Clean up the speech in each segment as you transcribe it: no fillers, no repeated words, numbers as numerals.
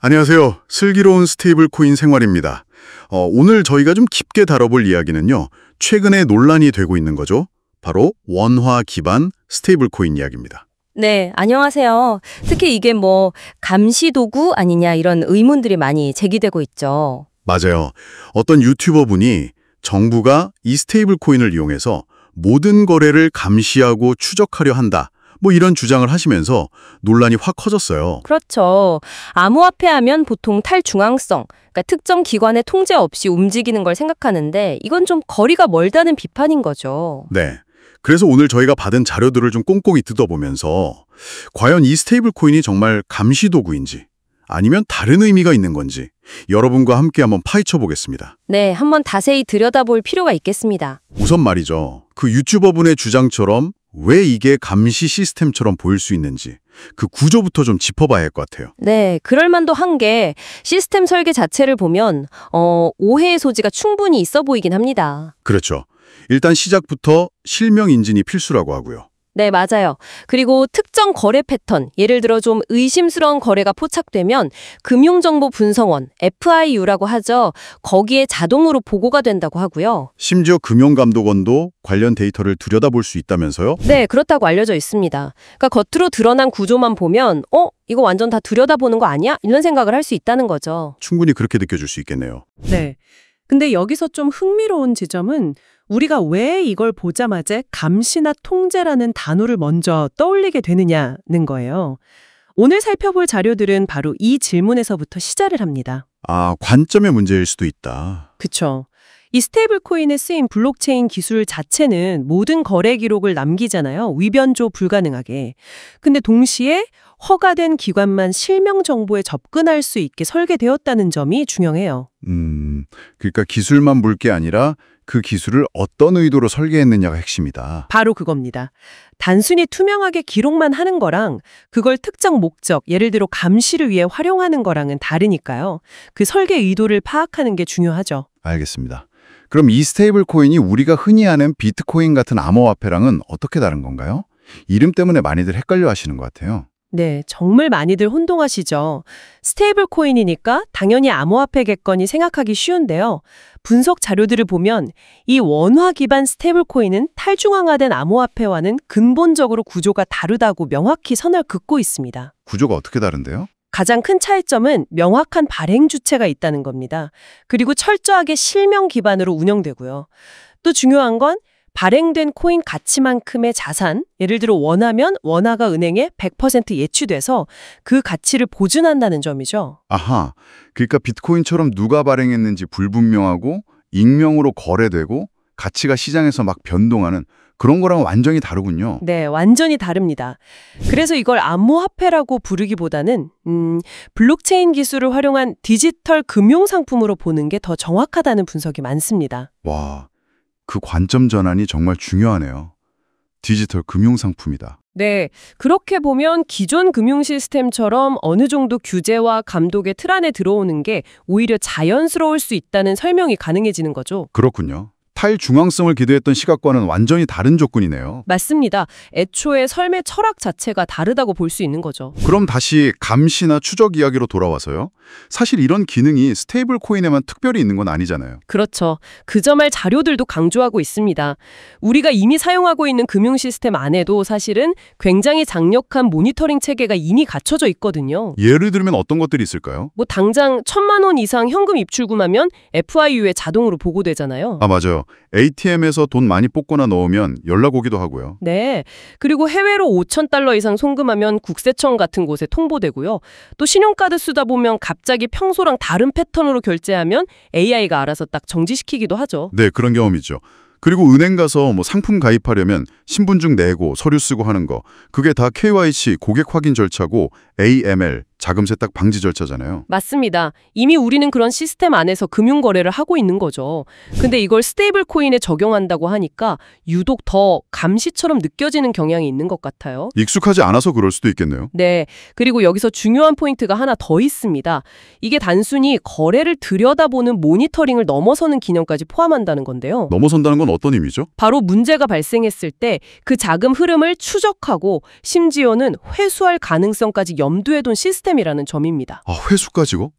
안녕하세요. 슬기로운 스테이블 코인 생활입니다. 오늘 저희가 좀 깊게 다뤄볼 이야기는요. 최근에 논란이 되고 있는 거죠. 바로 원화 기반 스테이블 코인 이야기입니다. 네, 안녕하세요. 특히 이게 감시 도구 아니냐 이런 의문들이 많이 제기되고 있죠. 맞아요. 어떤 유튜버 분이 정부가 이 스테이블 코인을 이용해서 모든 거래를 감시하고 추적하려 한다. 이런 주장을 하시면서 논란이 확 커졌어요. 그렇죠. 암호화폐 하면 보통 탈중앙성, 그러니까 특정 기관의 통제 없이 움직이는 걸 생각하는데 이건 좀 거리가 멀다는 비판인 거죠. 네. 그래서 오늘 저희가 받은 자료들을 좀 꼼꼼히 뜯어보면서 과연 이 스테이블 코인이 정말 감시 도구인지 아니면 다른 의미가 있는 건지 여러분과 함께 한번 파헤쳐 보겠습니다. 네, 한번 자세히 들여다볼 필요가 있겠습니다. 우선 말이죠. 그 유튜버분의 주장처럼 왜 이게 감시 시스템처럼 보일 수 있는지 그 구조부터 좀 짚어봐야 할 것 같아요. 네, 그럴 만도 한 게 시스템 설계 자체를 보면 오해의 소지가 충분히 있어 보이긴 합니다. 그렇죠. 일단 시작부터 실명 인증이 필수라고 하고요. 네, 맞아요. 그리고 특정 거래 패턴, 예를 들어 좀 의심스러운 거래가 포착되면 금융정보분석원, FIU라고 하죠. 거기에 자동으로 보고가 된다고 하고요. 심지어 금융감독원도 관련 데이터를 들여다볼 수 있다면서요? 네, 그렇다고 알려져 있습니다. 그러니까 겉으로 드러난 구조만 보면 이거 완전 다 들여다보는 거 아니야? 이런 생각을 할 수 있다는 거죠. 충분히 그렇게 느껴질 수 있겠네요. 네. 근데 여기서 좀 흥미로운 지점은 우리가 왜 이걸 보자마자 감시나 통제라는 단어를 먼저 떠올리게 되느냐는 거예요. 오늘 살펴볼 자료들은 바로 이 질문에서부터 시작을 합니다. 관점의 문제일 수도 있다. 그쵸. 이 스테이블 코인에 쓰인 블록체인 기술 자체는 모든 거래 기록을 남기잖아요. 위변조 불가능하게. 근데 동시에 허가된 기관만 실명 정보에 접근할 수 있게 설계되었다는 점이 중요해요. 그러니까 기술만 볼 게 아니라 그 기술을 어떤 의도로 설계했느냐가 핵심이다. 바로 그겁니다. 단순히 투명하게 기록만 하는 거랑 그걸 특정 목적, 예를 들어 감시를 위해 활용하는 거랑은 다르니까요. 그 설계 의도를 파악하는 게 중요하죠. 알겠습니다. 그럼 이 스테이블 코인이 우리가 흔히 아는 비트코인 같은 암호화폐랑은 어떻게 다른 건가요? 이름 때문에 많이들 헷갈려 하시는 것 같아요. 네, 정말 많이들 혼동하시죠. 스테이블 코인이니까 당연히 암호화폐겠거니 생각하기 쉬운데요. 분석 자료들을 보면 이 원화 기반 스테이블 코인은 탈중앙화된 암호화폐와는 근본적으로 구조가 다르다고 명확히 선을 긋고 있습니다. 구조가 어떻게 다른데요? 가장 큰 차이점은 명확한 발행 주체가 있다는 겁니다. 그리고 철저하게 실명 기반으로 운영되고요. 또 중요한 건 발행된 코인 가치만큼의 자산, 예를 들어 원화면 원화가 은행에 100% 예치돼서 그 가치를 보존한다는 점이죠. 아하, 그러니까 비트코인처럼 누가 발행했는지 불분명하고 익명으로 거래되고 가치가 시장에서 막 변동하는 그런 거랑 완전히 다르군요. 네, 완전히 다릅니다. 그래서 이걸 암호화폐라고 부르기보다는 블록체인 기술을 활용한 디지털 금융상품으로 보는 게 더 정확하다는 분석이 많습니다. 와, 그 관점 전환이 정말 중요하네요. 디지털 금융상품이다. 네, 그렇게 보면 기존 금융 시스템처럼 어느 정도 규제와 감독의 틀 안에 들어오는 게 오히려 자연스러울 수 있다는 설명이 가능해지는 거죠. 그렇군요. 탈중앙성을 기대했던 시각과는 완전히 다른 조건이네요. 맞습니다. 애초에 삶의 철학 자체가 다르다고 볼 수 있는 거죠. 그럼 다시 감시나 추적 이야기로 돌아와서요. 사실 이런 기능이 스테이블 코인에만 특별히 있는 건 아니잖아요. 그렇죠. 그 점을 자료들도 강조하고 있습니다. 우리가 이미 사용하고 있는 금융 시스템 안에도 사실은 굉장히 강력한 모니터링 체계가 이미 갖춰져 있거든요. 예를 들면 어떤 것들이 있을까요? 당장 1,000만 원 이상 현금 입출금하면 FIU에 자동으로 보고되잖아요. 맞아요. ATM에서 돈 많이 뽑거나 넣으면 연락 오기도 하고요. 네. 그리고 해외로 5,000달러 이상 송금하면 국세청 같은 곳에 통보되고요. 또 신용카드 쓰다 보면 갑자기 평소랑 다른 패턴으로 결제하면 AI가 알아서 딱 정지시키기도 하죠. 네, 그런 경험 있죠. 그리고 은행 가서 상품 가입하려면 신분증 내고 서류 쓰고 하는 거 그게 다 KYC 고객 확인 절차고 AML 자금 세탁 방지 절차잖아요. 맞습니다. 이미 우리는 그런 시스템 안에서 금융거래를 하고 있는 거죠. 근데 이걸 스테이블 코인에 적용한다고 하니까 유독 더 감시처럼 느껴지는 경향이 있는 것 같아요. 익숙하지 않아서 그럴 수도 있겠네요. 네. 그리고 여기서 중요한 포인트가 하나 더 있습니다. 이게 단순히 거래를 들여다보는 모니터링을 넘어서는 기능까지 포함한다는 건데요. 넘어선다는 건 어떤 의미죠? 바로 문제가 발생했을 때 그 자금 흐름을 추적하고 심지어는 회수할 가능성까지 염두에 둔 시스템 시스템이라는 점입니다. 아, 회수까지고?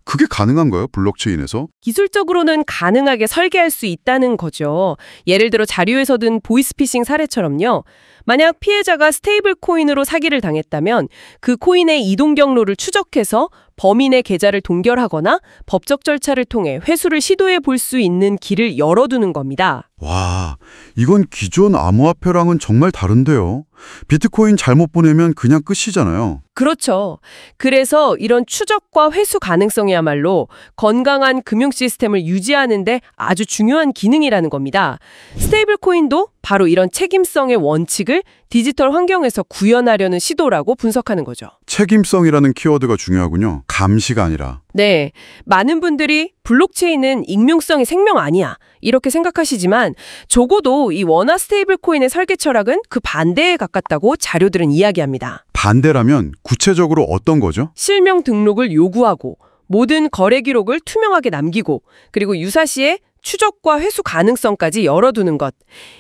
그게 가능한가요? 블록체인에서? 기술적으로는 가능하게 설계할 수 있다는 거죠. 예를 들어 자료에서 든 보이스피싱 사례처럼요. 만약 피해자가 스테이블 코인으로 사기를 당했다면 그 코인의 이동 경로를 추적해서 범인의 계좌를 동결하거나 법적 절차를 통해 회수를 시도해 볼 수 있는 길을 열어두는 겁니다. 와, 이건 기존 암호화폐랑은 정말 다른데요. 비트코인 잘못 보내면 그냥 끝이잖아요. 그렇죠. 그래서 이런 추적과 회수 가능성이야말로 건강한 금융 시스템을 유지하는 데 아주 중요한 기능이라는 겁니다. 스테이블 코인도 바로 이런 책임성의 원칙을 디지털 환경에서 구현하려는 시도라고 분석하는 거죠. 책임성이라는 키워드가 중요하군요. 감시가 아니라. 네, 많은 분들이 블록체인은 익명성이 생명 아니야 이렇게 생각하시지만 적어도 이 원화 스테이블 코인의 설계 철학은 그 반대에 가깝다고 자료들은 이야기합니다. 반대라면 구체적으로 어떤 거죠? 실명 등록을 요구하고 모든 거래 기록을 투명하게 남기고 그리고 유사시에 추적과 회수 가능성까지 열어두는 것.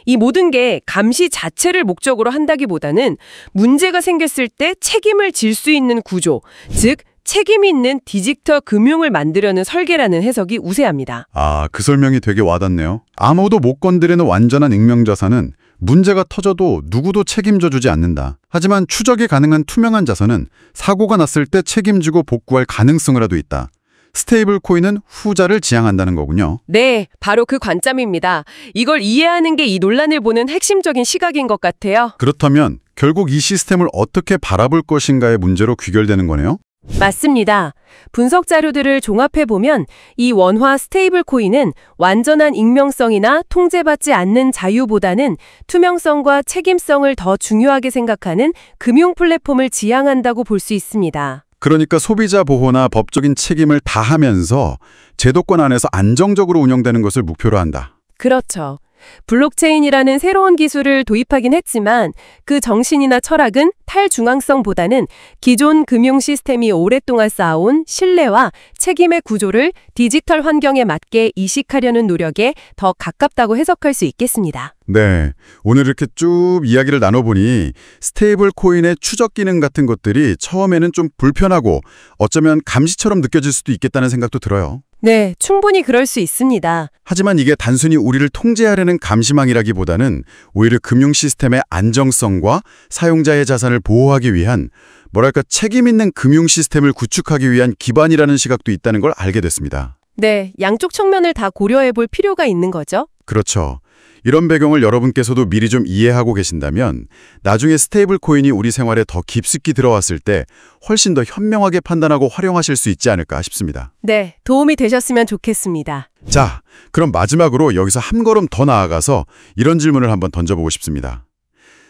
이 모든 게 감시 자체를 목적으로 한다기보다는 문제가 생겼을 때 책임을 질 수 있는 구조, 즉 책임 있는 디지털 금융을 만들려는 설계라는 해석이 우세합니다. 아, 그 설명이 되게 와닿네요. 아무도 못 건드리는 완전한 익명자산은 문제가 터져도 누구도 책임져 주지 않는다. 하지만 추적이 가능한 투명한 자산은 사고가 났을 때 책임지고 복구할 가능성이라도 있다. 스테이블 코인은 후자를 지향한다는 거군요. 네, 바로 그 관점입니다. 이걸 이해하는 게 이 논란을 보는 핵심적인 시각인 것 같아요. 그렇다면 결국 이 시스템을 어떻게 바라볼 것인가의 문제로 귀결되는 거네요? 맞습니다. 분석 자료들을 종합해보면 이 원화 스테이블 코인은 완전한 익명성이나 통제받지 않는 자유보다는 투명성과 책임성을 더 중요하게 생각하는 금융 플랫폼을 지향한다고 볼 수 있습니다. 그러니까 소비자 보호나 법적인 책임을 다하면서 제도권 안에서 안정적으로 운영되는 것을 목표로 한다. 그렇죠. 블록체인이라는 새로운 기술을 도입하긴 했지만 그 정신이나 철학은 탈중앙성보다는 기존 금융 시스템이 오랫동안 쌓아온 신뢰와 책임의 구조를 디지털 환경에 맞게 이식하려는 노력에 더 가깝다고 해석할 수 있겠습니다. 네, 오늘 이렇게 쭉 이야기를 나눠보니 스테이블 코인의 추적 기능 같은 것들이 처음에는 좀 불편하고 어쩌면 감시처럼 느껴질 수도 있겠다는 생각도 들어요. 네, 충분히 그럴 수 있습니다. 하지만 이게 단순히 우리를 통제하려는 감시망이라기보다는 오히려 금융 시스템의 안정성과 사용자의 자산을 보호하기 위한 뭐랄까 책임 있는 금융 시스템을 구축하기 위한 기반이라는 시각도 있다는 걸 알게 됐습니다. 네, 양쪽 측면을 다 고려해 볼 필요가 있는 거죠. 그렇죠. 이런 배경을 여러분께서도 미리 좀 이해하고 계신다면 나중에 스테이블 코인이 우리 생활에 더 깊숙이 들어왔을 때 훨씬 더 현명하게 판단하고 활용하실 수 있지 않을까 싶습니다. 네, 도움이 되셨으면 좋겠습니다. 자, 그럼 마지막으로 여기서 한 걸음 더 나아가서 이런 질문을 한번 던져보고 싶습니다.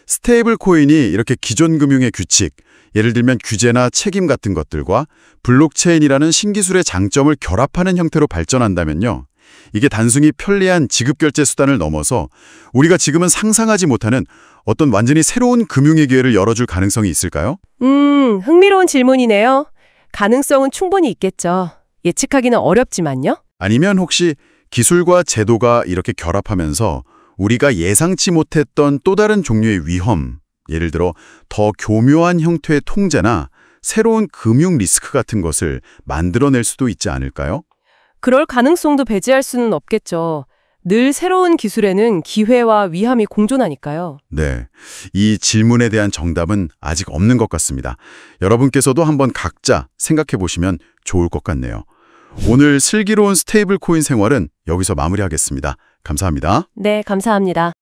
스테이블 코인이 이렇게 기존 금융의 규칙, 예를 들면 규제나 책임 같은 것들과 블록체인이라는 신기술의 장점을 결합하는 형태로 발전한다면요. 이게 단순히 편리한 지급결제 수단을 넘어서 우리가 지금은 상상하지 못하는 어떤 완전히 새로운 금융의 기회를 열어줄 가능성이 있을까요? 흥미로운 질문이네요. 가능성은 충분히 있겠죠. 예측하기는 어렵지만요. 아니면 혹시 기술과 제도가 이렇게 결합하면서 우리가 예상치 못했던 또 다른 종류의 위험, 예를 들어 더 교묘한 형태의 통제나 새로운 금융 리스크 같은 것을 만들어낼 수도 있지 않을까요? 그럴 가능성도 배제할 수는 없겠죠. 늘 새로운 기술에는 기회와 위험이 공존하니까요. 네, 이 질문에 대한 정답은 아직 없는 것 같습니다. 여러분께서도 한번 각자 생각해 보시면 좋을 것 같네요. 오늘 슬기로운 스테이블 코인 생활은 여기서 마무리하겠습니다. 감사합니다. 네, 감사합니다.